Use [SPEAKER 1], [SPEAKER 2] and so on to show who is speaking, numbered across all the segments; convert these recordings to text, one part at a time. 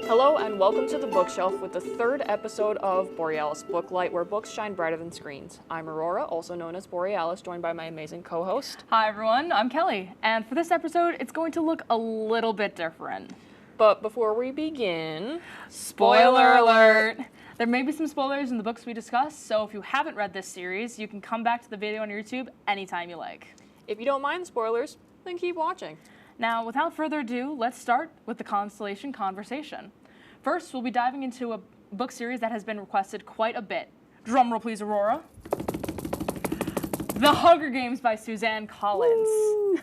[SPEAKER 1] Hello and welcome to The Bookshelf with the third episode of Borealis Booklight, where books shine brighter than screens. I'm Aurora, also known as Borealis, joined by my amazing co-host.
[SPEAKER 2] Hi everyone, I'm Kelly, and for this episode, it's going to look a little bit different.
[SPEAKER 1] But before we begin,
[SPEAKER 2] spoiler alert! There may be some spoilers in the books we discuss, so if you haven't read this series, you can come back to the video on YouTube anytime you like.
[SPEAKER 1] If you don't mind spoilers, then keep watching.
[SPEAKER 2] Now, without further ado, let's start with the Constellation conversation. First, we'll be diving into a book series that has been requested quite a bit. Drumroll please, Aurora. The Hunger Games by Suzanne Collins.
[SPEAKER 1] Woo.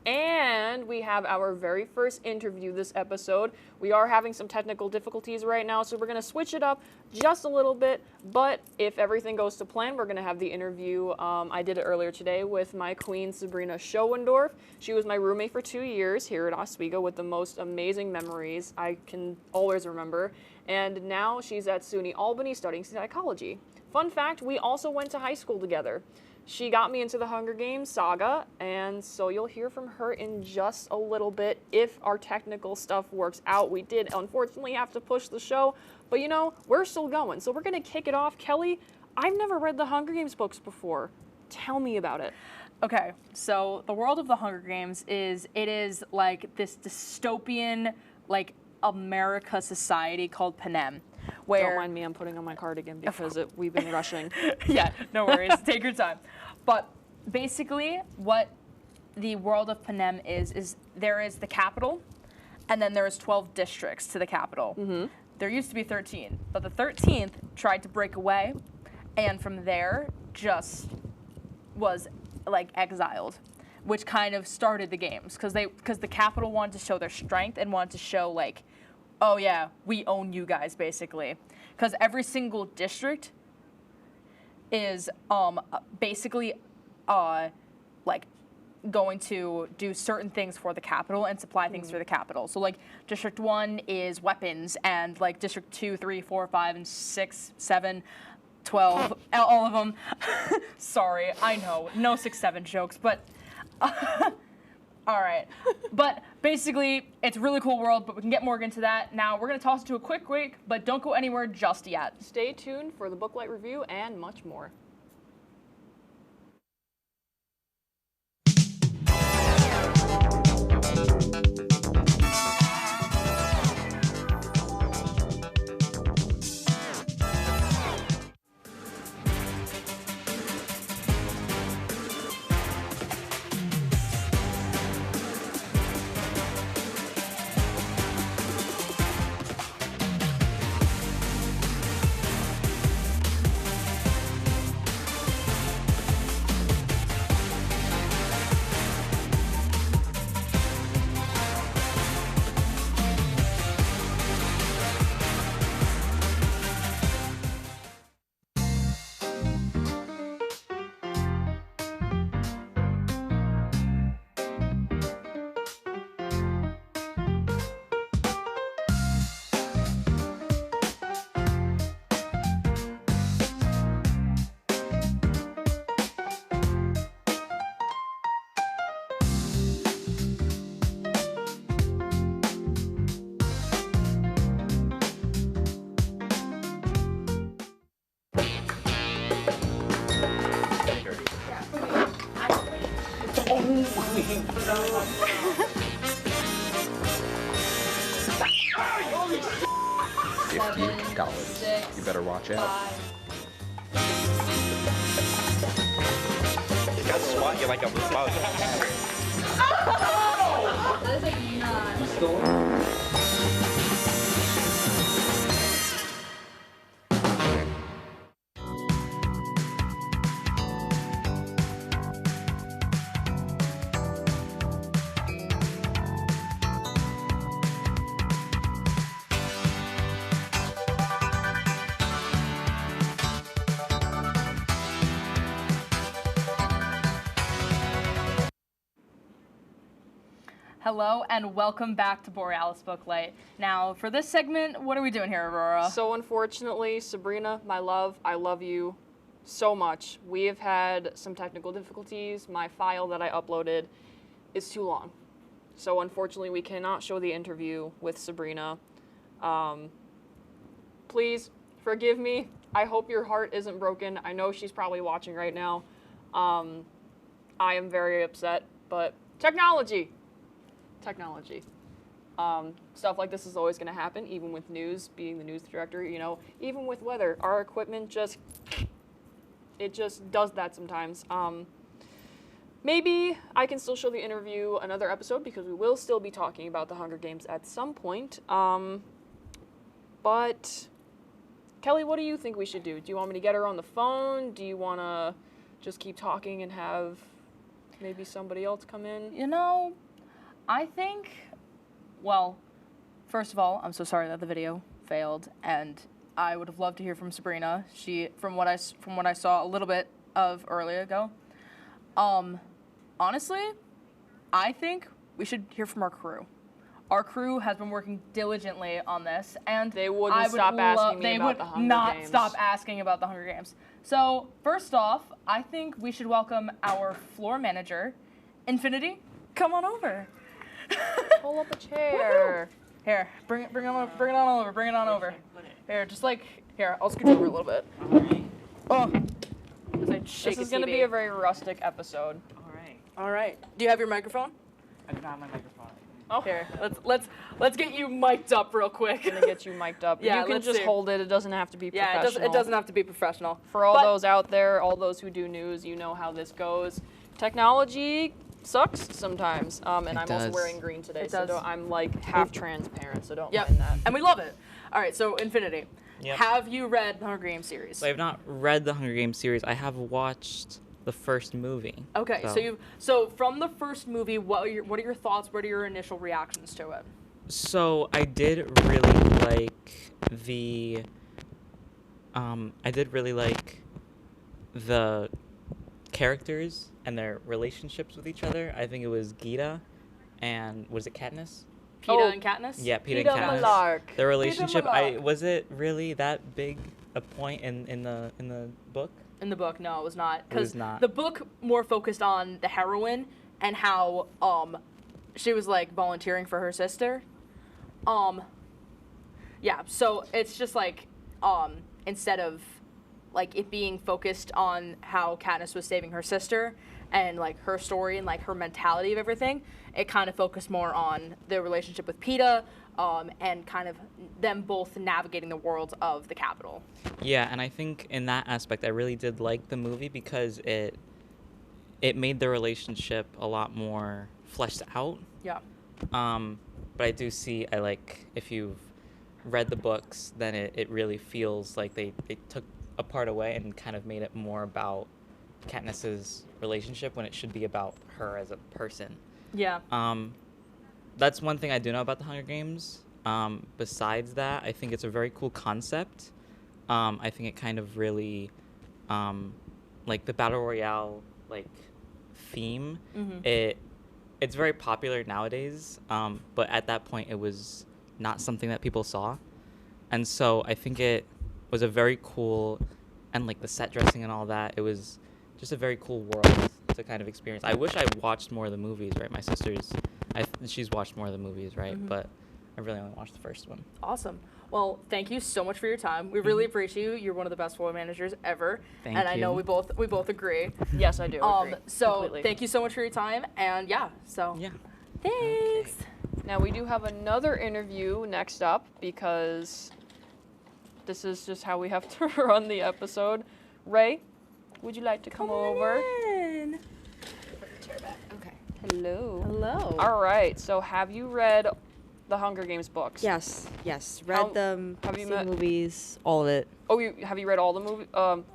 [SPEAKER 1] And we have our very first interview this episode. We are having some technical difficulties right now, so we're going to switch it up just a little bit. But if everything goes to plan, we're going to have the interview. I did it earlier today with my queen, Sabrina Schoendorf. She was my roommate for 2 years here at Oswego with the most amazing memories I can always remember. And now she's at SUNY Albany studying psychology. Fun fact, we also went to high school together. She got me into the Hunger Games saga, and so you'll hear from her in just a little bit if our technical stuff works out. We did unfortunately have to push the show, but you know, we're still going. So we're gonna kick it off. Kelly, I've never read the Hunger Games books before. Tell me about it.
[SPEAKER 2] Okay, so the world of the Hunger Games is like this dystopian, like America society called Panem. Where,
[SPEAKER 1] don't mind me, I'm putting on my cardigan because we've been rushing.
[SPEAKER 2] Yeah, no worries, take your time. But basically what the world of Panem is there is the capital, and then there's 12 districts to the capital. Mm-hmm. There used to be 13, but the 13th tried to break away, and from there just was like exiled, which kind of started the games, because the capital wanted to show their strength and wanted to show like, oh yeah, we own you guys, basically. Because every single district is basically like going to do certain things for the capital and supply things for the capital. So like District 1 is weapons, and like District 2, 3, 4, 5, and 6, 7, 12, all of them. Sorry, I know, no 6, 7 jokes, but all right. But basically, it's a really cool world, but we can get more into that. Now, we're going to toss it to a quick break, but don't go anywhere just yet.
[SPEAKER 1] Stay tuned for the Booklight review and much more.
[SPEAKER 3] $50. You better watch out.
[SPEAKER 4] It's got swat you like a bug.
[SPEAKER 5] That is like not.
[SPEAKER 2] Hello and welcome back to Borealis Booklight. Now, for this segment, what are we doing here, Aurora?
[SPEAKER 1] So unfortunately, Sabrina, my love, I love you so much. We have had some technical difficulties. My file that I uploaded is too long. So unfortunately, we cannot show the interview with Sabrina. Please forgive me. I hope your heart isn't broken. I know she's probably watching right now. I am very upset, but technology. Stuff like this is always going to happen, even with news, being the news director, even with weather. Our equipment just does that sometimes. Maybe I can still show the interview another episode because we will still be talking about the Hunger Games at some point. But Kelly, what do you think we should do? Do you want me to get her on the phone? Do you want to just keep talking and have maybe somebody else come in?
[SPEAKER 2] I think, well, first of all, I'm so sorry that the video failed, and I would have loved to hear from Sabrina. She, from what I saw a little bit of earlier ago, honestly, I think we should hear from our crew. Our crew has been working diligently on this, and
[SPEAKER 1] they wouldn't stop asking me about the Hunger Games.
[SPEAKER 2] They would not stop asking about the Hunger Games. So, first off, I think we should welcome our floor manager, Infinity. Come on over.
[SPEAKER 1] Pull up a chair.
[SPEAKER 2] Here, bring it on over. Here, here, I'll scoot over a little bit. Oh,
[SPEAKER 1] this is going to be a very rustic episode.
[SPEAKER 2] All right. Do you have your microphone?
[SPEAKER 4] I do not have my microphone.
[SPEAKER 2] Oh, here. Let's get you mic'd up real quick.
[SPEAKER 1] I'm gonna get you mic'd up.
[SPEAKER 2] Yeah,
[SPEAKER 1] you can just hold it. It doesn't have to be professional.
[SPEAKER 2] Yeah, it doesn't have to be professional.
[SPEAKER 1] For all those out there, all those who do news, you know how this goes. Technology sucks sometimes. And I'm also wearing green today, so I'm like half transparent, so don't mind that.
[SPEAKER 2] And we love it. All right, so Infinity.
[SPEAKER 4] Yep.
[SPEAKER 2] Have you read the Hunger Games series?
[SPEAKER 4] So I have not read the Hunger Games series. I have watched the first movie.
[SPEAKER 2] Okay, so from the first movie, what are your thoughts? What are your initial reactions to it?
[SPEAKER 4] So I did really like the characters and their relationships with each other. I think it was Gita and was it Katniss?
[SPEAKER 2] Peeta and Katniss?
[SPEAKER 4] Yeah, Peeta and
[SPEAKER 1] Peeta
[SPEAKER 4] Katniss.
[SPEAKER 1] Malark.
[SPEAKER 4] Their relationship.
[SPEAKER 2] Malark.
[SPEAKER 4] Was it really that big a point in the book?
[SPEAKER 2] In the book, no, it was not.
[SPEAKER 4] It was
[SPEAKER 2] Because
[SPEAKER 4] not.
[SPEAKER 2] the book more focused on the heroine and how she was like volunteering for her sister. Yeah, so it's just like instead of like it being focused on how Katniss was saving her sister and like her story and like her mentality of everything, it kind of focused more on the relationship with Peeta and kind of them both navigating the world of the Capitol.
[SPEAKER 4] Yeah, and I think in that aspect, I really did like the movie because it made the relationship a lot more fleshed out.
[SPEAKER 2] Yeah.
[SPEAKER 4] But I do see, if you've read the books, then it really feels like they took a part away and kind of made it more about Katniss's relationship when it should be about her as a person.
[SPEAKER 2] Yeah.
[SPEAKER 4] That's one thing I do know about the Hunger Games. Besides that, I think it's a very cool concept. I think it kind of really, the Battle Royale, theme,
[SPEAKER 2] Mm-hmm.
[SPEAKER 4] It's very popular nowadays, but at that point it was not something that people saw. And so I think it was a very cool, and the set dressing and all that, it was just a very cool world to kind of experience. I wish I watched more of the movies, right? My sister's, she's watched more of the movies, right?
[SPEAKER 2] Mm-hmm.
[SPEAKER 4] But I really only watched the first one.
[SPEAKER 2] Awesome. Well, thank you so much for your time. We really appreciate you. You're one of the best floor managers ever.
[SPEAKER 4] Thank
[SPEAKER 2] and I
[SPEAKER 4] you.
[SPEAKER 2] know we both agree.
[SPEAKER 1] Yes, I do. Agree.
[SPEAKER 2] So
[SPEAKER 1] completely.
[SPEAKER 2] thank you so much for your time. And yeah, so
[SPEAKER 4] Yeah.
[SPEAKER 2] thanks.
[SPEAKER 1] Now we do have another interview next up because this is just how we have to run the episode. Ray, would you like to come over?
[SPEAKER 2] In.
[SPEAKER 6] Okay.
[SPEAKER 1] Hello.
[SPEAKER 2] Hello.
[SPEAKER 1] All right. So have you read the Hunger Games books?
[SPEAKER 6] Yes. Read them.
[SPEAKER 1] have you
[SPEAKER 6] seen
[SPEAKER 1] met-
[SPEAKER 6] the movies, all of it.
[SPEAKER 1] Oh, have you read all the movies?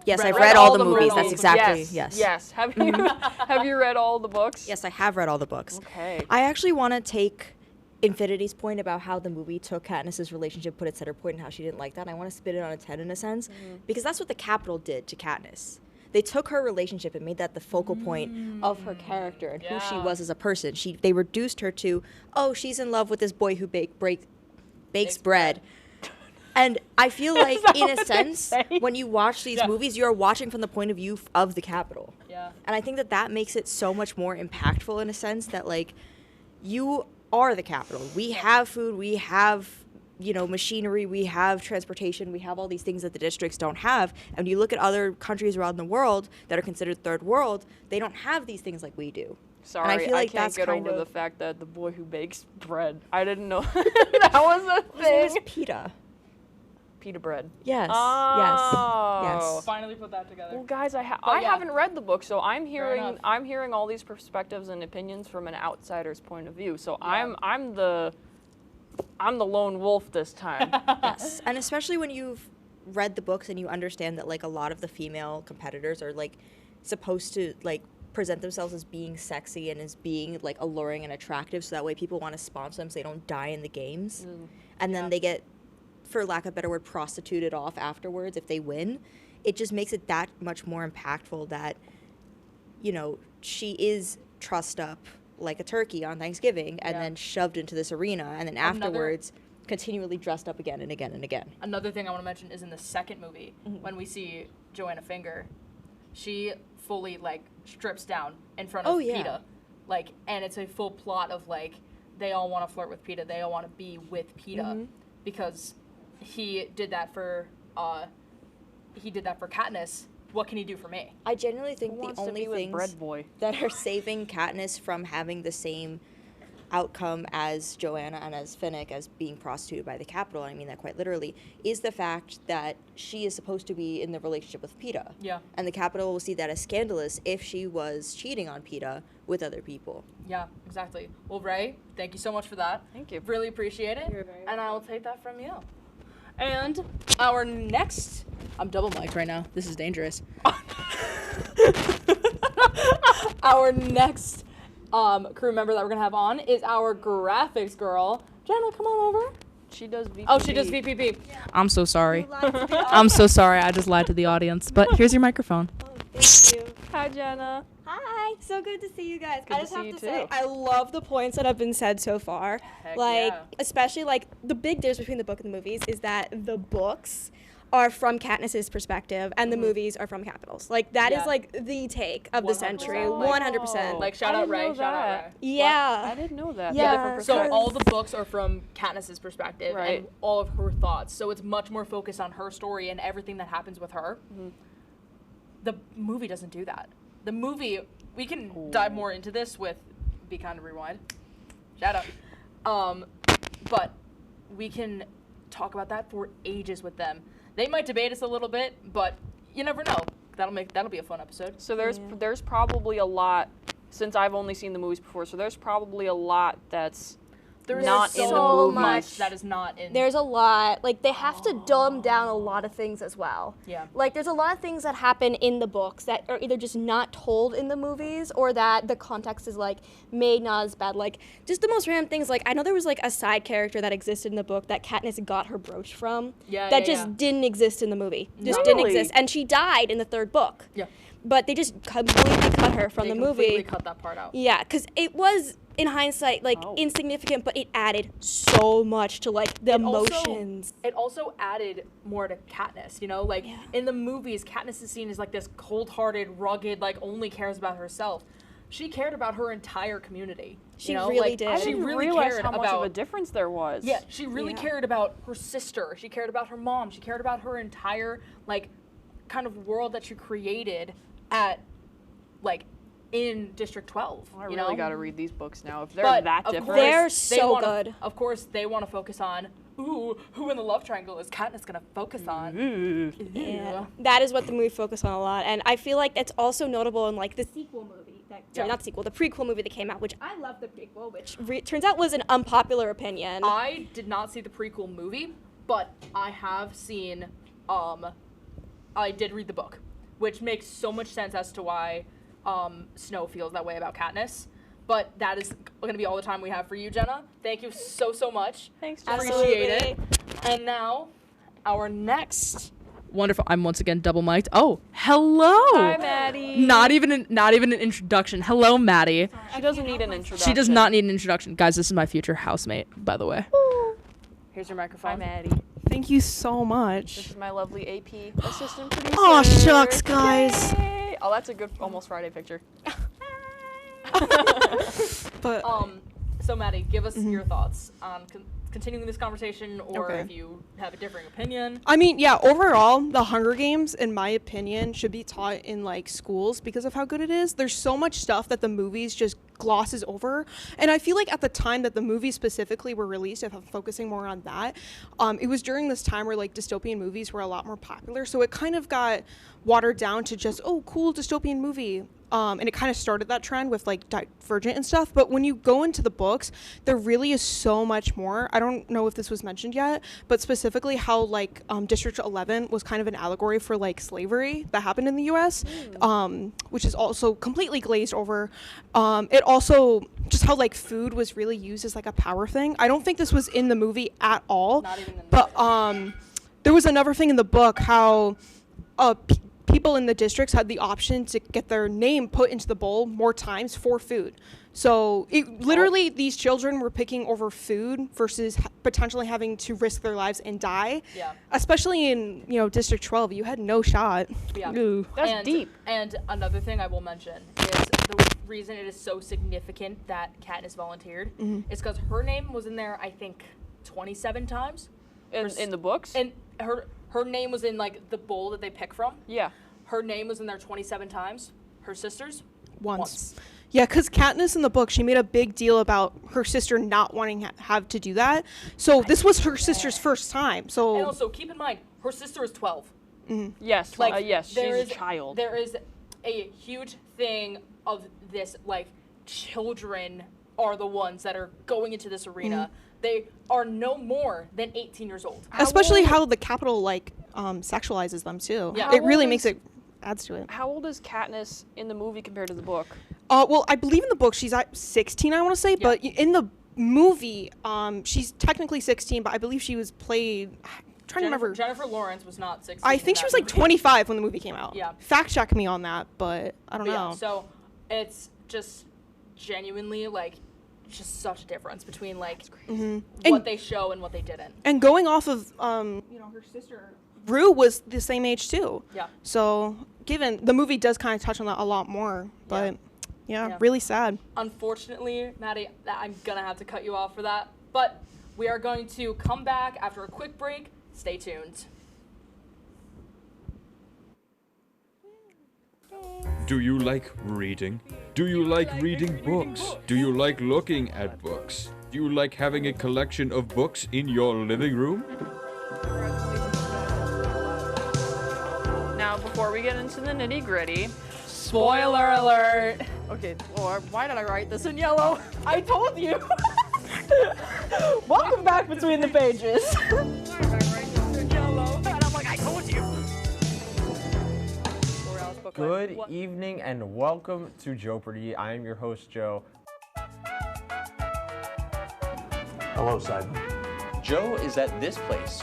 [SPEAKER 6] Yes, I've read all the movies. That's
[SPEAKER 1] movies.
[SPEAKER 6] exactly
[SPEAKER 1] Yes.
[SPEAKER 6] yes.
[SPEAKER 1] Yes. Have you have you read all the books?
[SPEAKER 6] Yes, I have read all the books.
[SPEAKER 1] Okay.
[SPEAKER 6] I actually want to take Infinity's point about how the movie took Katniss's relationship, put it center point, and how she didn't like that. And I want to spit it on its head in a sense, because that's what the Capitol did to Katniss. They took her relationship and made that the focal point of her character and who she was as a person. They reduced her to, oh, she's in love with this boy who bakes bread. And I feel like, in a sense, when you watch these movies, you're watching from the point of view of the Capitol.
[SPEAKER 2] Yeah.
[SPEAKER 6] And I think that makes it so much more impactful in a sense that, you are the Capitol. We have food, we have machinery, we have transportation, we have all these things that the districts don't have. And you look at other countries around the world that are considered third world, they don't have these things like we do.
[SPEAKER 1] Sorry,
[SPEAKER 6] and I feel like
[SPEAKER 1] can't
[SPEAKER 6] that's
[SPEAKER 1] get
[SPEAKER 6] kind
[SPEAKER 1] over
[SPEAKER 6] of-
[SPEAKER 1] the fact that the boy who bakes bread. I didn't know that was a
[SPEAKER 6] His name is
[SPEAKER 1] thing.
[SPEAKER 6] Pita.
[SPEAKER 1] Pita bread.
[SPEAKER 6] Yes.
[SPEAKER 1] Oh.
[SPEAKER 6] Yes.
[SPEAKER 2] Finally put that together.
[SPEAKER 1] Well, guys, I
[SPEAKER 2] yeah.
[SPEAKER 1] haven't read the book, so I'm
[SPEAKER 2] enough.
[SPEAKER 1] hearing all these perspectives and opinions from an outsider's point of view. So I'm the lone wolf this time.
[SPEAKER 6] Yes. And especially when you've read the books and you understand that like a lot of the female competitors are like supposed to like present themselves as being sexy and as being like alluring and attractive, so that way people want to sponsor them so they don't die in the games. And then they get, for lack of a better word, prostituted off afterwards if they win. It just makes it that much more impactful that, she is trussed up like a turkey on Thanksgiving and then shoved into this arena, and then afterwards continually dressed up again and again and again.
[SPEAKER 2] Another thing I want to mention is in the second movie, when we see Joanna Finger, she fully like strips down in front of Peta, like, and it's a full plot of like they all want to flirt with Peta, they all want to be with Peta, because he did that for Katniss. What can he do for me?
[SPEAKER 6] I genuinely think
[SPEAKER 1] Who
[SPEAKER 6] the
[SPEAKER 1] wants to
[SPEAKER 6] only
[SPEAKER 1] be with
[SPEAKER 6] things
[SPEAKER 1] Bread Boy?
[SPEAKER 6] that are saving Katniss from having the same outcome as Joanna and as Finnick as being prostituted by the Capitol, and I mean that quite literally, is the fact that she is supposed to be in the relationship with Peta.
[SPEAKER 2] Yeah.
[SPEAKER 6] And the Capitol will see that as scandalous if she was cheating on Peta with other people.
[SPEAKER 2] Yeah, exactly. Well, Ray, thank you so much for that.
[SPEAKER 1] Thank you.
[SPEAKER 2] Really appreciate it.
[SPEAKER 1] You're very
[SPEAKER 2] and I will take that from you. And our next, I'm double mic'd right now. This is dangerous. Our next crew member that we're gonna have on is our graphics girl. Jenna, come on over.
[SPEAKER 1] She does VPP.
[SPEAKER 2] Oh, she does VPP. I'm so sorry. I'm so sorry. I just lied to the audience. But here's your microphone.
[SPEAKER 7] Thank you.
[SPEAKER 1] Hi, Jenna.
[SPEAKER 7] Hi, so good to see you guys.
[SPEAKER 1] Good
[SPEAKER 7] I
[SPEAKER 1] to
[SPEAKER 7] just
[SPEAKER 1] see
[SPEAKER 7] have
[SPEAKER 1] you
[SPEAKER 7] to say,
[SPEAKER 1] too.
[SPEAKER 7] I love the points that have been said so far.
[SPEAKER 2] Heck
[SPEAKER 7] like,
[SPEAKER 2] yeah.
[SPEAKER 7] especially like the big difference between the book and the movies is that the books are from Katniss's perspective and the movies are from Capitol's. Like that is
[SPEAKER 2] Yeah.
[SPEAKER 7] like the take of the
[SPEAKER 2] 100%.
[SPEAKER 7] century,
[SPEAKER 2] Like-
[SPEAKER 7] 100%.
[SPEAKER 2] Like, shout
[SPEAKER 1] I
[SPEAKER 2] out
[SPEAKER 1] didn't
[SPEAKER 2] Ray.
[SPEAKER 1] know
[SPEAKER 2] Shout out
[SPEAKER 1] that.
[SPEAKER 2] Ray.
[SPEAKER 7] yeah.
[SPEAKER 1] I didn't know that.
[SPEAKER 7] Yeah.
[SPEAKER 1] Different
[SPEAKER 2] So
[SPEAKER 1] perspectives.
[SPEAKER 2] all the books are from Katniss's perspective
[SPEAKER 7] Right.
[SPEAKER 2] and all of her thoughts. So it's much more focused on her story and everything that happens with her. The movie doesn't do that. The movie, we can dive more into this with Be Kind and Rewind. Shout out. But we can talk about that for ages with them. They might debate us a little bit, but you never know. That'll be a fun episode.
[SPEAKER 1] So there's probably a lot, since I've only seen the movies before, so there's probably a lot that's
[SPEAKER 2] There is
[SPEAKER 1] not
[SPEAKER 2] so
[SPEAKER 1] in the movies.
[SPEAKER 2] much that is not in.
[SPEAKER 7] There's a lot. Like, they have to dumb down a lot of things as well.
[SPEAKER 2] Yeah.
[SPEAKER 7] Like, there's a lot of things that happen in the books that are either just not told in the movies or that the context is, like, made not as bad. Like, just the most random things. Like, I know there was, like, a side character that existed in the book that Katniss got her brooch from.
[SPEAKER 2] Yeah,
[SPEAKER 7] that
[SPEAKER 2] yeah,
[SPEAKER 7] just
[SPEAKER 2] yeah.
[SPEAKER 7] didn't exist in the movie. Just didn't
[SPEAKER 1] Really?
[SPEAKER 7] exist. And she died in the third book.
[SPEAKER 2] Yeah.
[SPEAKER 7] But they just completely cut her from
[SPEAKER 2] They
[SPEAKER 7] the
[SPEAKER 2] completely
[SPEAKER 7] movie.
[SPEAKER 2] cut that part out.
[SPEAKER 7] Yeah, because it was, in hindsight, like,
[SPEAKER 1] Oh.
[SPEAKER 7] insignificant, but it added so much to, like, the emotions.
[SPEAKER 2] It also added more to Katniss, you know? Like, in the movies, Katniss is seen as, like, this cold-hearted, rugged, like, only cares about herself. She cared about her entire community.
[SPEAKER 7] She
[SPEAKER 2] you know?
[SPEAKER 7] really
[SPEAKER 2] Like,
[SPEAKER 7] did.
[SPEAKER 1] I
[SPEAKER 7] She
[SPEAKER 1] didn't
[SPEAKER 2] really
[SPEAKER 1] realize
[SPEAKER 2] cared
[SPEAKER 1] how much
[SPEAKER 2] about
[SPEAKER 1] of a difference there was.
[SPEAKER 2] Yeah, she really
[SPEAKER 7] Yeah.
[SPEAKER 2] cared about her sister. She cared about her mom. She cared about her entire, like, kind of world that she created at, like, in District 12.
[SPEAKER 1] I
[SPEAKER 2] you
[SPEAKER 1] really
[SPEAKER 2] know?
[SPEAKER 1] got to read these books now. If they're
[SPEAKER 2] But
[SPEAKER 1] that
[SPEAKER 2] of
[SPEAKER 1] different.
[SPEAKER 2] course,
[SPEAKER 7] They're
[SPEAKER 2] they
[SPEAKER 7] so
[SPEAKER 2] wanna-
[SPEAKER 7] good.
[SPEAKER 2] Of course, they want to focus on, ooh, who in the love triangle is Katniss gonna focus on?
[SPEAKER 7] Yeah, that is what the movie focused on a lot, and I feel like it's also notable in like the sequel movie. Sorry,
[SPEAKER 2] Yeah.
[SPEAKER 7] not the sequel, the prequel movie that came out, which I love the prequel, which turns out was an unpopular opinion.
[SPEAKER 2] I did not see the prequel movie, but I have seen, I did read the book, which makes so much sense as to why Snow feels that way about Katniss. But that is going to be all the time we have for you, Jenna. Thank you so, so much.
[SPEAKER 1] Thanks, Jenna.
[SPEAKER 2] Appreciate it. And now, our next wonderful. I'm once again double mic'd. Oh, hello.
[SPEAKER 1] Hi, Maddie.
[SPEAKER 2] Not even an introduction. Hello, Maddie.
[SPEAKER 1] She doesn't need an introduction.
[SPEAKER 2] She does not need an introduction, guys. This is my future housemate, by the way. Here's your microphone.
[SPEAKER 1] Hi, Maddie.
[SPEAKER 8] Thank you so
[SPEAKER 1] This
[SPEAKER 8] much.
[SPEAKER 1] is my lovely AP assistant producer.
[SPEAKER 8] Aw, shucks, guys.
[SPEAKER 1] Yay. Oh, that's a good Almost Friday picture.
[SPEAKER 8] But
[SPEAKER 2] So Maddie, give us your thoughts on continuing this conversation, or
[SPEAKER 8] Okay.
[SPEAKER 2] if you have a differing opinion.
[SPEAKER 8] I mean, yeah, overall, the Hunger Games, in my opinion, should be taught in like schools because of how good it is. There's so much stuff that the movies just glosses over. And I feel like at the time that the movies specifically were released, if I'm focusing more on that, it was during this time where like dystopian movies were a lot more popular. So it kind of got watered down to just, oh, cool dystopian movie. And it kind of started that trend with like Divergent and stuff. But when you go into the books, there really is so much more. I don't know if this was mentioned yet, but specifically how like District 11 was kind of an allegory for like slavery that happened in the U.S., which is also completely glazed over. It also just how like food was really used as like a power thing. I don't think this was in the movie at all.
[SPEAKER 2] Not even in the
[SPEAKER 8] but there was another thing in the book how people in the districts had the option to get their name put into the bowl more times for food. So it literally these children were picking over food versus potentially having to risk their lives and die.
[SPEAKER 2] Yeah.
[SPEAKER 8] Especially in, District 12, you had no shot.
[SPEAKER 2] Yeah.
[SPEAKER 8] Ooh.
[SPEAKER 1] That's deep.
[SPEAKER 2] And another thing I will mention is the reason it is so significant that Katniss volunteered is because her name was in there, I think, 27 times.
[SPEAKER 1] In the books?
[SPEAKER 2] And her name was in like the bowl that they pick from.
[SPEAKER 1] Yeah.
[SPEAKER 2] Her name was in there 27 times. Her sister's once.
[SPEAKER 8] Yeah, because Katniss in the book, she made a big deal about her sister not wanting have to do that. So this was her sister's first time. So
[SPEAKER 2] And also keep in mind, her sister is 12.
[SPEAKER 1] Yes.
[SPEAKER 2] Like
[SPEAKER 1] yes, she's
[SPEAKER 2] there
[SPEAKER 1] a
[SPEAKER 2] is-
[SPEAKER 1] child.
[SPEAKER 2] There is a huge thing of this, like children are the ones that are going into this arena. They are no more than 18 years old.
[SPEAKER 8] especially how the Capitol sexualizes them too.
[SPEAKER 2] Yeah.
[SPEAKER 8] It really
[SPEAKER 1] How old
[SPEAKER 8] makes
[SPEAKER 1] is-
[SPEAKER 8] it adds to it.
[SPEAKER 1] How old is Katniss in the movie compared to the book?
[SPEAKER 8] Well, I believe in the book she's at 16, I want to say, but in the movie, she's technically 16, but I believe she was played. I'm trying to remember.
[SPEAKER 2] Jennifer Lawrence was not 16.
[SPEAKER 8] I think
[SPEAKER 2] in
[SPEAKER 8] she was
[SPEAKER 2] that
[SPEAKER 8] like
[SPEAKER 2] movie.
[SPEAKER 8] 25 when the movie came out.
[SPEAKER 2] Yeah.
[SPEAKER 8] Fact check me on that, but I don't
[SPEAKER 2] But
[SPEAKER 8] know.
[SPEAKER 2] yeah, so it's just genuinely like just such a difference between like what
[SPEAKER 8] And-
[SPEAKER 2] they show and what they didn't.
[SPEAKER 8] And going off of, her sister, Rue was the same age too.
[SPEAKER 2] Yeah.
[SPEAKER 8] So, given the movie does kind of touch on that a lot more, but
[SPEAKER 2] Yeah.
[SPEAKER 8] really sad.
[SPEAKER 2] Unfortunately, Maddie, I'm gonna have to cut you off for that. But we are going to come back after a quick break. Stay tuned.
[SPEAKER 3] Do you like reading? Do you like reading books? Do you like looking at books? Do you like having a collection of books in your living room?
[SPEAKER 1] Now, before we get into the nitty gritty,
[SPEAKER 2] Spoiler alert!
[SPEAKER 1] okay, Lord, why did I write this in yellow?
[SPEAKER 2] I told you!
[SPEAKER 1] Welcome back between the pages.
[SPEAKER 9] Good evening and welcome to Jeopardy. I am your host, Joe.
[SPEAKER 10] Hello, Simon.
[SPEAKER 11] Joe is at this place.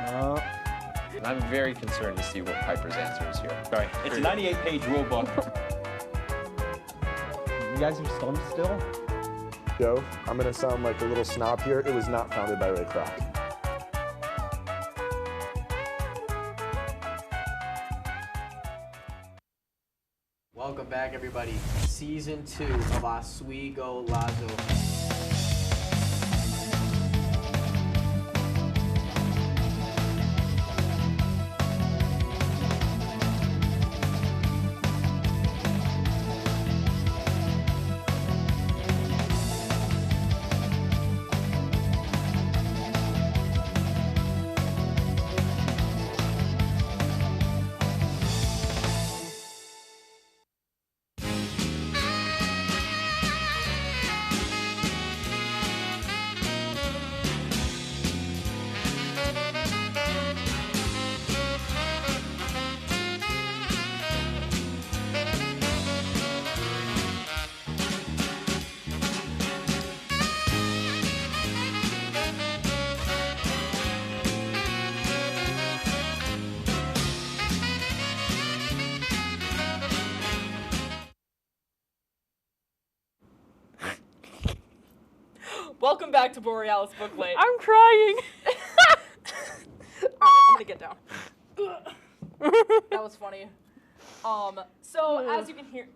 [SPEAKER 11] And I'm very concerned to see what Piper's answer is here. Sorry, it's a 98-page rule book.
[SPEAKER 9] You guys are stumped still?
[SPEAKER 10] Joe, I'm gonna sound like a little snob here. It was not founded by Ray Kroc.
[SPEAKER 12] Welcome back, everybody. Season 2 of Oswego Lazo.
[SPEAKER 2] Welcome back to Borealis Booklight.
[SPEAKER 1] I'm crying.
[SPEAKER 2] Alright, I'm gonna get down. That was funny. So as you can hear,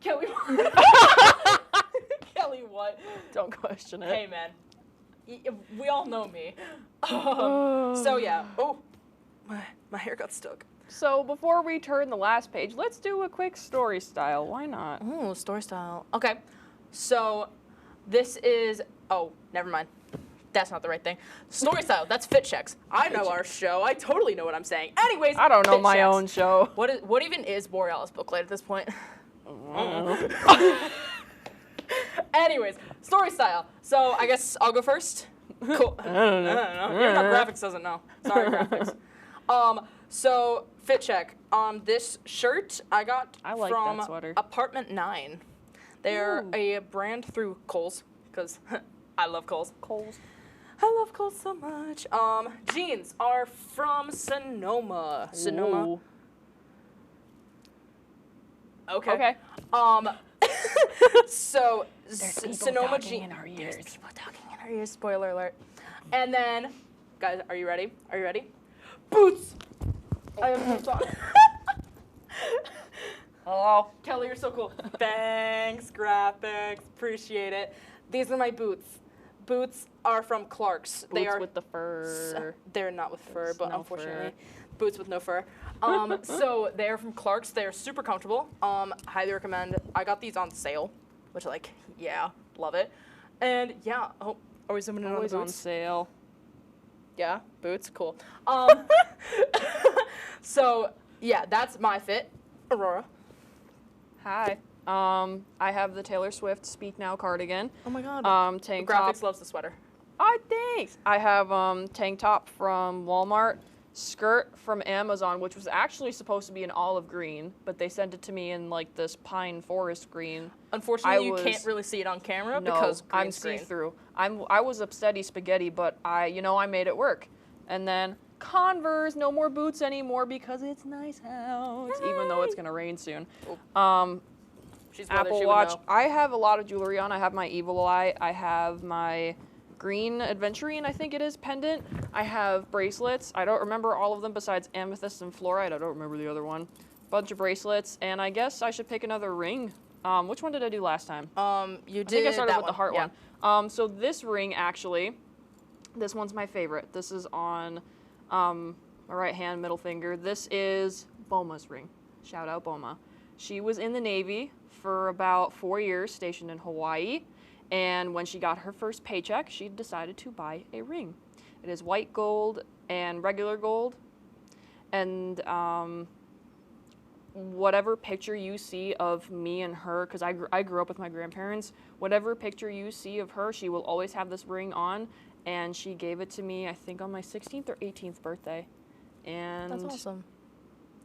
[SPEAKER 2] can we Kelly, what?
[SPEAKER 1] Don't question it.
[SPEAKER 2] Hey, man. We all know me. So, yeah. Oh, my hair got stuck.
[SPEAKER 1] So before we turn the last page, let's do a quick story style. Why not?
[SPEAKER 2] Oh, story style. Okay. So, this is... Oh, never mind. That's not the right thing. Story style, that's fit checks. I know our show. I totally know what I'm saying. Anyways,
[SPEAKER 1] I don't know
[SPEAKER 2] fit
[SPEAKER 1] my
[SPEAKER 2] checks.
[SPEAKER 1] own show.
[SPEAKER 2] What even is Borealis Booklight at this point? Anyways, story style. So I guess I'll go first. Cool. I don't know. Even our graphics doesn't know. Sorry, graphics. So fit check. This shirt I got
[SPEAKER 1] like
[SPEAKER 2] from
[SPEAKER 1] that sweater.
[SPEAKER 2] Apartment 9. They're a brand through Kohl's because I love Kohl's. I love Kohl's so much. Jeans are from Sonoma. Sonoma.
[SPEAKER 1] Ooh.
[SPEAKER 2] Okay. So Sonoma jeans. There's people talking in our ears. Spoiler alert. And then, guys, are you ready? Are you ready? Boots. I have no thought. Hello, Kelly, you're so cool. Thanks, graphics. Appreciate it. These are my boots. Boots are from Clark's. They
[SPEAKER 1] Boots
[SPEAKER 2] are
[SPEAKER 1] with the fur.
[SPEAKER 2] They're not with fur,
[SPEAKER 1] There's
[SPEAKER 2] but
[SPEAKER 1] no
[SPEAKER 2] unfortunately,
[SPEAKER 1] fur.
[SPEAKER 2] boots with no fur. So they're from Clark's. They're super comfortable. Highly recommend. I got these on sale, which yeah, love it. And yeah, are we zooming in on the
[SPEAKER 1] Always on
[SPEAKER 2] boots?
[SPEAKER 1] sale.
[SPEAKER 2] Yeah, boots, cool. So yeah, that's my fit. Aurora.
[SPEAKER 1] Hi. I have the Taylor Swift Speak Now cardigan.
[SPEAKER 2] Oh my god.
[SPEAKER 1] Tank
[SPEAKER 2] Graphics
[SPEAKER 1] top.
[SPEAKER 2] loves the sweater.
[SPEAKER 1] Oh, thanks. I have tank top from Walmart, skirt from Amazon, which was actually supposed to be an olive green, but they sent it to me in like this pine forest green.
[SPEAKER 2] Unfortunately, you can't really see it on camera because green
[SPEAKER 1] I'm
[SPEAKER 2] screen.
[SPEAKER 1] see-through. I was upsetty spaghetti, but I made it work. And then Converse, no more boots anymore because it's nice out, even though it's gonna rain soon.
[SPEAKER 2] She's
[SPEAKER 1] Apple Watch. I have a lot of jewelry on. I have my Evil Eye. I have my green Adventurine, I think it is, pendant. I have bracelets. I don't remember all of them besides amethyst and fluorite. I don't remember the other one. Bunch of bracelets, and I guess I should pick another ring. Which one did I do last time?
[SPEAKER 2] You did.
[SPEAKER 1] I think I started
[SPEAKER 2] that
[SPEAKER 1] with the heart
[SPEAKER 2] yeah.
[SPEAKER 1] one. So this ring, actually, this one's my favorite. This is on my right hand, middle finger. This is Boma's ring. Shout out Boma. She was in the Navy for about 4 years, stationed in Hawaii. And when she got her first paycheck, she decided to buy a ring. It is white gold and regular gold. And whatever picture you see of me and her, because I grew up with my grandparents, whatever picture you see of her, she will always have this ring on. And she gave it to me, I think, on my 16th or 18th birthday. And
[SPEAKER 2] That's awesome.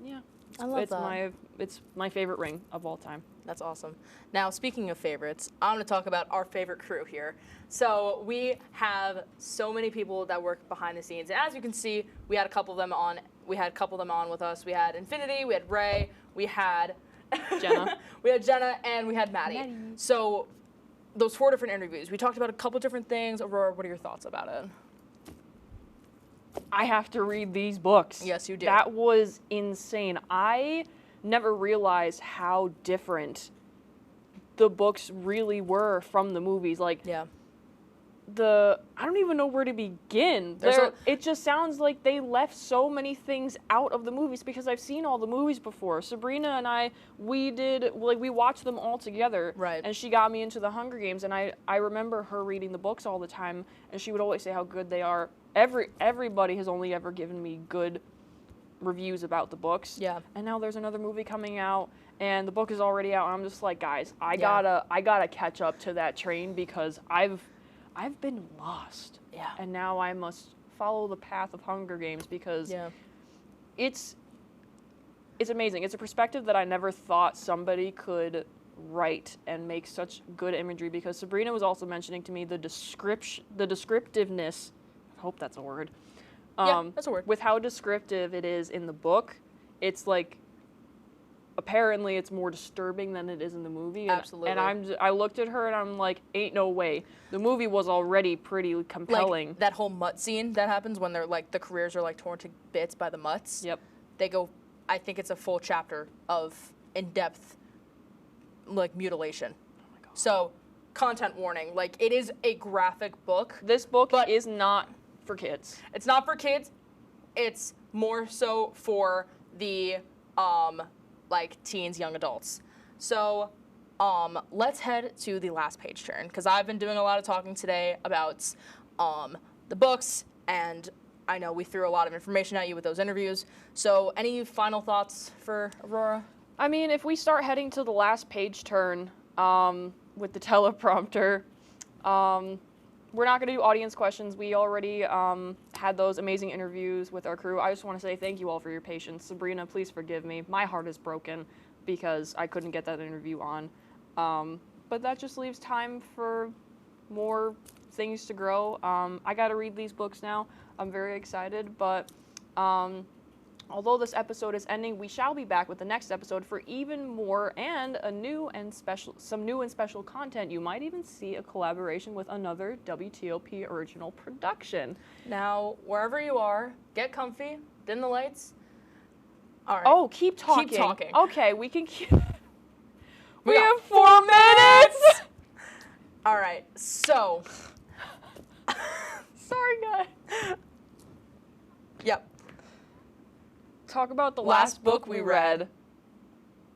[SPEAKER 1] Yeah.
[SPEAKER 2] I love that.
[SPEAKER 1] It's my favorite ring of all time.
[SPEAKER 2] That's awesome. Now, speaking of favorites, I'm going to talk about our favorite crew here. So we have so many people that work behind the scenes, and as you can see, we had a couple of them on. We had a couple of them on with us. We had Infinity, we had Ray, we had
[SPEAKER 1] Jenna,
[SPEAKER 2] we had Jenna, and we had Maddie. So those 4 different interviews, we talked about a couple different things. Aurora, what are your thoughts about it?
[SPEAKER 1] I have to read these books.
[SPEAKER 2] Yes, you do.
[SPEAKER 1] That was insane. I never realized how different the books really were from the movies. Like,
[SPEAKER 2] yeah.
[SPEAKER 1] I don't even know where to begin. It just sounds like they left so many things out of the movies because I've seen all the movies before. Sabrina and I, we watched them all together.
[SPEAKER 2] Right.
[SPEAKER 1] And she got me into the Hunger Games, and I remember her reading the books all the time, and she would always say how good they are. Everybody has only ever given me good reviews about the books.
[SPEAKER 2] Yeah.
[SPEAKER 1] And now there's another movie coming out, and the book is already out, and I'm just like, guys, I gotta catch up to that train because I've been lost.
[SPEAKER 2] Yeah.
[SPEAKER 1] And now I must follow the path of Hunger Games because it's amazing. It's a perspective that I never thought somebody could write and make such good imagery, because Sabrina was also mentioning to me the descriptiveness, I hope that's a word.
[SPEAKER 2] Yeah, that's a word.
[SPEAKER 1] With how descriptive it is in the book, it's like, apparently it's more disturbing than it is in the movie. And,
[SPEAKER 2] Absolutely.
[SPEAKER 1] And I looked at her and I'm like, ain't no way. The movie was already pretty compelling.
[SPEAKER 2] Like that whole mutt scene that happens when they're like, the careers are like torn to bits by the mutts.
[SPEAKER 1] Yep.
[SPEAKER 2] They go, I think it's a full chapter of in-depth like mutilation. Oh my God. So content warning. Like, it is a graphic book.
[SPEAKER 1] This book is not for kids.
[SPEAKER 2] It's not for kids. It's more so for the like teens, young adults. So let's head to the last page turn, because I've been doing a lot of talking today about the books, and I know we threw a lot of information at you with those interviews. So any final thoughts for Aurora?
[SPEAKER 1] I mean, if we start heading to the last page turn with the teleprompter, we're not going to do audience questions. We already had those amazing interviews with our crew. I just want to say thank you all for your patience. Sabrina, please forgive me. My heart is broken because I couldn't get that interview on. But that just leaves time for more things to grow. I got to read these books now. I'm very excited, but although this episode is ending, we shall be back with the next episode for even more and some new and special content. You might even see a collaboration with another WTOP original production.
[SPEAKER 2] Now, wherever you are, get comfy, dim the lights. All right.
[SPEAKER 1] Oh, keep talking.
[SPEAKER 2] Keep talking.
[SPEAKER 1] Okay, we can keep...
[SPEAKER 2] We
[SPEAKER 1] have 4 minutes!
[SPEAKER 2] All right, so...
[SPEAKER 1] Sorry, guys.
[SPEAKER 2] Yep.
[SPEAKER 1] Talk about the last book we read.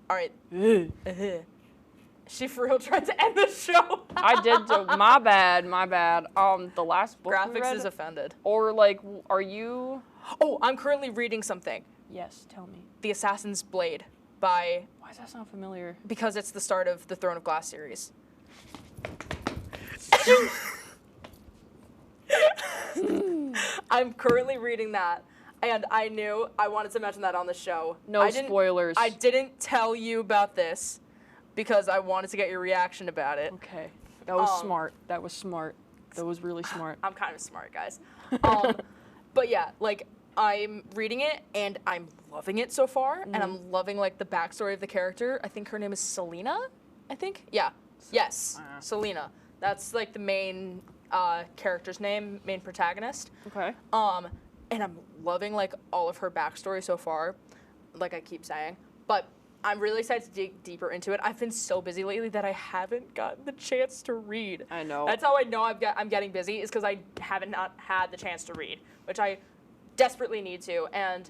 [SPEAKER 2] All right. She for real tried to end the show.
[SPEAKER 1] I did. My bad. The last book we
[SPEAKER 2] Graphics
[SPEAKER 1] read?
[SPEAKER 2] is offended.
[SPEAKER 1] Or like, are you?
[SPEAKER 2] Oh, I'm currently reading something.
[SPEAKER 1] Yes, tell me.
[SPEAKER 2] The Assassin's Blade by...
[SPEAKER 1] Why does that sound familiar?
[SPEAKER 2] Because it's the start of the Throne of Glass series. I'm currently reading that, and I knew I wanted to mention that on the show.
[SPEAKER 1] No spoilers.
[SPEAKER 2] I didn't tell you about this because I wanted to get your reaction about it.
[SPEAKER 1] Okay. That was smart. That was smart. That was really smart.
[SPEAKER 2] I'm kind of smart, guys. But yeah, like, I'm reading it, and I'm loving it so far, and I'm loving, like, the backstory of the character. I think her name is Selena, I think? Yeah. Yes, Selena. That's, like, the main character's name, main protagonist.
[SPEAKER 1] Okay.
[SPEAKER 2] And I'm loving, like, all of her backstory so far, like I keep saying. But I'm really excited to dig deeper into it. I've been so busy lately that I haven't gotten the chance to read.
[SPEAKER 1] I know.
[SPEAKER 2] That's how I know I'm getting busy, is because I haven't not had the chance to read, which I desperately need to. And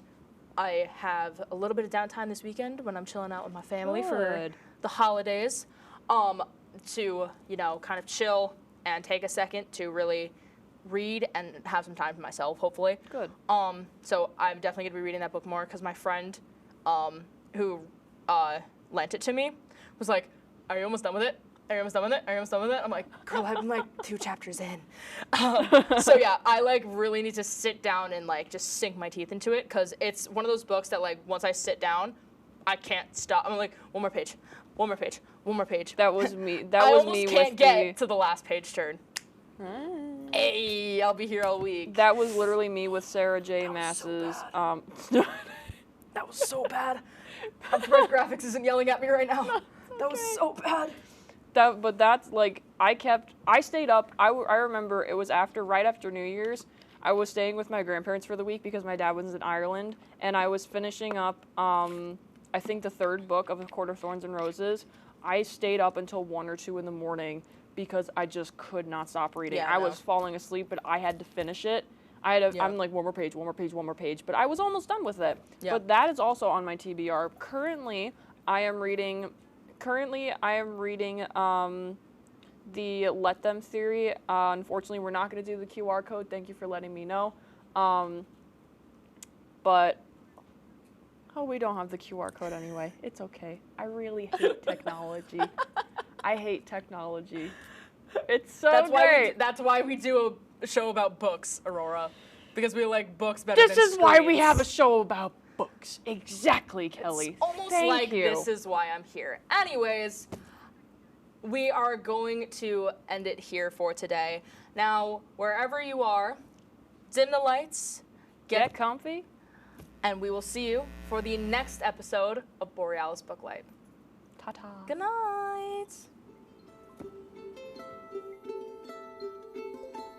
[SPEAKER 2] I have a little bit of downtime this weekend when I'm chilling out with my family for the holidays, to, you know, kind of chill and take a second to really read and have some time for myself, hopefully.
[SPEAKER 1] Good.
[SPEAKER 2] So I'm definitely gonna be reading that book more, because my friend who lent it to me was like, "Are you almost done with it? Are you almost done with it? Are you almost done with it?" I'm like, "Girl, I'm like 2 chapters in." So yeah, I like really need to sit down and like just sink my teeth into it, because it's one of those books that like once I sit down, I can't stop. I'm like, one more page, one more page, one more page.
[SPEAKER 1] That was me. That was me with
[SPEAKER 2] I almost can't get to the last page turn. Hey, I'll be here all week.
[SPEAKER 1] That was literally me with Sarah J. Maas's.
[SPEAKER 2] That was so bad. I'm surprised graphics isn't yelling at me right now. That was so bad.
[SPEAKER 1] But that's like, I stayed up. I remember it was right after New Year's. I was staying with my grandparents for the week because my dad was in Ireland, and I was finishing up, I think, the 3rd book of A Court of Thorns and Roses. I stayed up until 1 or 2 in the morning because I just could not stop reading.
[SPEAKER 2] Yeah,
[SPEAKER 1] I was falling asleep, but I had to finish it. I'm like, one more page, one more page, one more page, but I was almost done with it.
[SPEAKER 2] Yeah.
[SPEAKER 1] But that is also on my TBR. Currently, I am reading the Let Them theory. Unfortunately, we're not going to do the QR code. Thank you for letting me know. But we don't have the QR code anyway. It's okay. I really hate technology. I hate technology. It's so great.
[SPEAKER 2] That's why we do a show about books, Aurora, because we like books better than
[SPEAKER 1] This is why we
[SPEAKER 2] screens.
[SPEAKER 1] have a show about books. Exactly, Kelly.
[SPEAKER 2] It's almost
[SPEAKER 1] Thank
[SPEAKER 2] like
[SPEAKER 1] you.
[SPEAKER 2] this is why I'm here. Anyways, we are going to end it here for today. Now, wherever you are, dim the lights,
[SPEAKER 1] Get comfy.
[SPEAKER 2] and we will see you for the next episode of Borealis Booklight.
[SPEAKER 1] Ta-ta.
[SPEAKER 2] Good night.